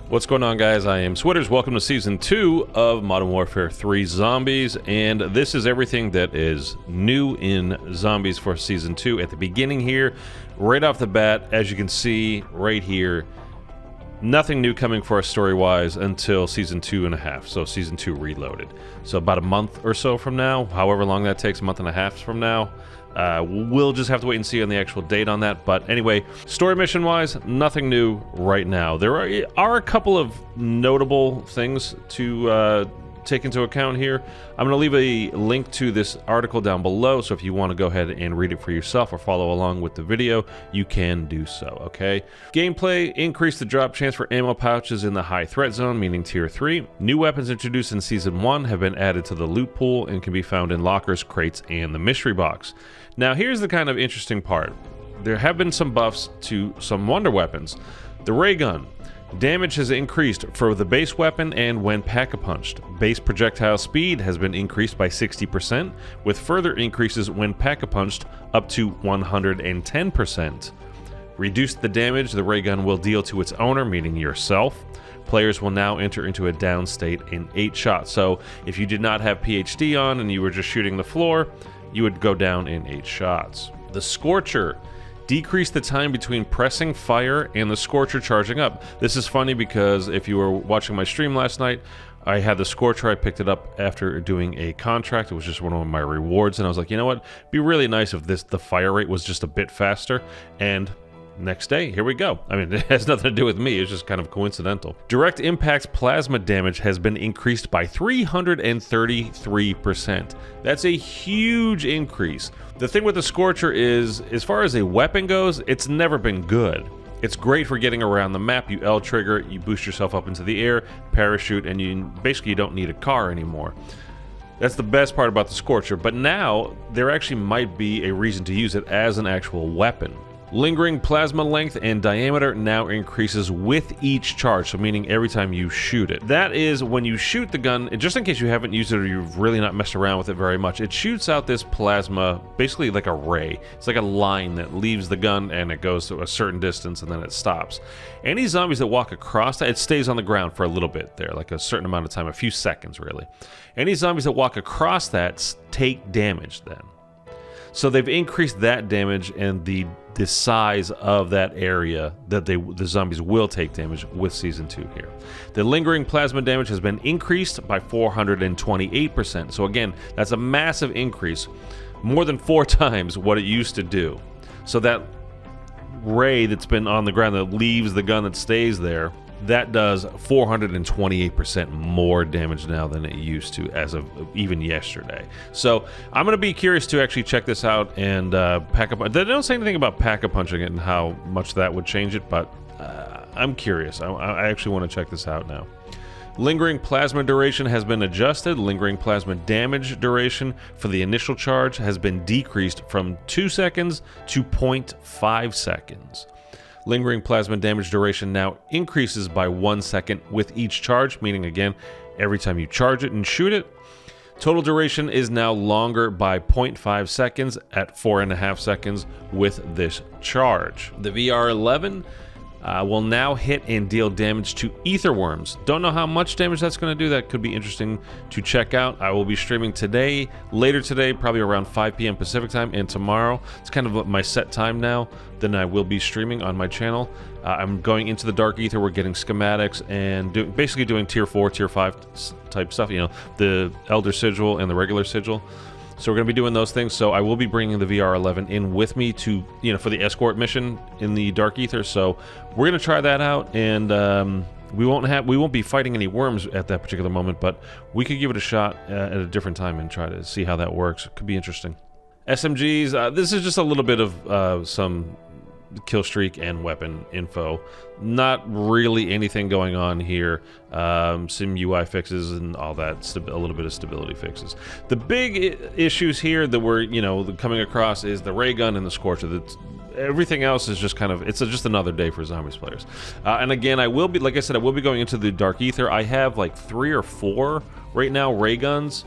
What's going on, guys? I am Switters. Welcome to Season 2 of Modern Warfare 3 Zombies, and this is everything that is new in Zombies for Season 2. At the beginning here, right off the bat, as you can see right here, nothing new coming for us story-wise until Season 2.5, so Season 2 Reloaded. So about a month or so from now, however long that takes, a month and a half from now, we'll just have to wait and see on the actual date on that. But anyway, story mission wise, nothing new right now. There are a couple of notable things to take into account here. I'm going to leave a link to this article down below, so if you want to go ahead and read it for yourself or follow along with the video, you can do so, okay? Gameplay: increase the drop chance for ammo pouches in the high threat zone, meaning tier 3. New weapons introduced in Season 1 have been added to the loot pool and can be found in lockers, crates, and the mystery box. Now here's the kind of interesting part. There have been some buffs to some wonder weapons. The ray gun. Damage has increased for the base weapon and when pack-a-punched. Base projectile speed has been increased by 60%, with further increases when pack-a-punched up to 110%. Reduce the damage the ray gun will deal to its owner, meaning yourself. Players will now enter into a down state in 8 shots. So if you did not have PhD on and you were just shooting the floor, you would go down in 8 shots. The Scorcher. Decrease the time between pressing fire and the Scorcher charging up. This is funny because if you were watching my stream last night, I had the Scorcher. I picked it up after doing a contract. It was just one of my rewards, and I was like, you know what? It'd be really nice if the fire rate was just a bit faster. And next day, here we go. I mean, it has nothing to do with me. It's just kind of coincidental. Direct impact plasma damage has been increased by 333%. That's a huge increase. The thing with the Scorcher is, as far as a weapon goes, it's never been good. It's great for getting around the map. You L trigger, you boost yourself up into the air, parachute, and you basically don't need a car anymore. That's the best part about the Scorcher, but now there actually might be a reason to use it as an actual weapon. Lingering plasma length and diameter now increases with each charge, so meaning every time you shoot it. That is when you shoot the gun, just in case you haven't used it or you've really not messed around with it very much, it shoots out this plasma, basically like a ray. It's like a line that leaves the gun and it goes to a certain distance and then it stops. Any zombies that walk across that, it stays on the ground for a little bit there, like a certain amount of time, a few seconds really. Any zombies that walk across that take damage then. So they've increased that damage and the size of that area that the zombies will take damage with Season 2 here. The lingering plasma damage has been increased by 428%. So again, that's a massive increase, more than 4 times what it used to do. So that ray that's been on the ground that leaves the gun that stays there, that does 428% more damage now than it used to as of even yesterday. So I'm going to be curious to actually check this out and pack-a-punch. They don't say anything about pack-a-punching it and how much that would change it, but I'm curious. I actually want to check this out now. Lingering plasma duration has been adjusted. Lingering plasma damage duration for the initial charge has been decreased from 2 seconds to 0.5 seconds. Lingering plasma damage duration now increases by 1 second with each charge, meaning again, every time you charge it and shoot it. Total duration is now longer by 0.5 seconds at 4.5 seconds with this charge. The VR11 will now hit and deal damage to ether worms. Don't know how much damage that's going to do. That could be interesting to check out. I will be streaming today, later today, probably around 5 p.m. Pacific time, and tomorrow. It's kind of my set time now. Then I will be streaming on my channel. I'm going into the Dark Aether. We're getting schematics and basically doing tier 4, tier 5 type stuff. You know, the Elder Sigil and the regular Sigil. So we're going to be doing those things. So I will be bringing the VR11 in with me to, you know, for the escort mission in the Dark Aether. So we're going to try that out, and we won't be fighting any worms at that particular moment, but we could give it a shot at a different time and try to see how that works. It could be interesting. SMGs. This is just a little bit of some kill streak and weapon info. Not really anything going on here. Some UI fixes and all that, a little bit of stability fixes. The big issues here that we're coming across is the ray gun and the Scorcher. That's everything else is just kind of, it's just another day for Zombies players. And again, I will be, like I said, I will be going into the Dark Aether. I have like 3 or 4 right now ray guns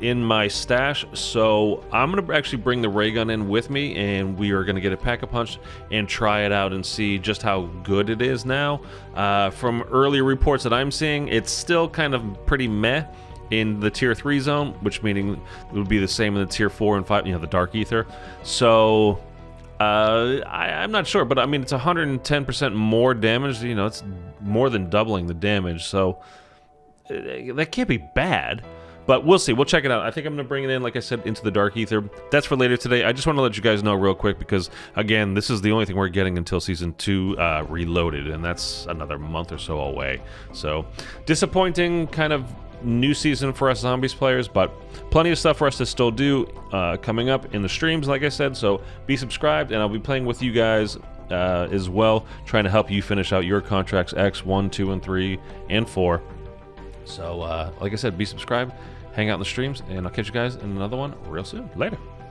in my stash, so I'm gonna actually bring the ray gun in with me, and we are gonna get a pack-a-punch and try it out and see just how good it is now. From earlier reports that I'm seeing, it's still kind of pretty meh in the tier 3 zone, which meaning it would be the same in the tier 4 and 5, you know, the Dark Aether. So I'm not sure, but I mean, it's 110% more damage. You know, it's more than doubling the damage, so that can't be bad. But we'll see. We'll check it out. I think I'm going to bring it in, like I said, into the Dark Aether. That's for later today. I just want to let you guys know real quick because, again, this is the only thing we're getting until Season 2 Reloaded, and that's another month or so away. So, disappointing kind of new season for us Zombies players, but plenty of stuff for us to still do coming up in the streams, like I said. So, be subscribed, and I'll be playing with you guys as well, trying to help you finish out your contracts X, 1, 2, and 3, and 4. So, like I said, be subscribed, hang out in the streams, and I'll catch you guys in another one real soon. Later.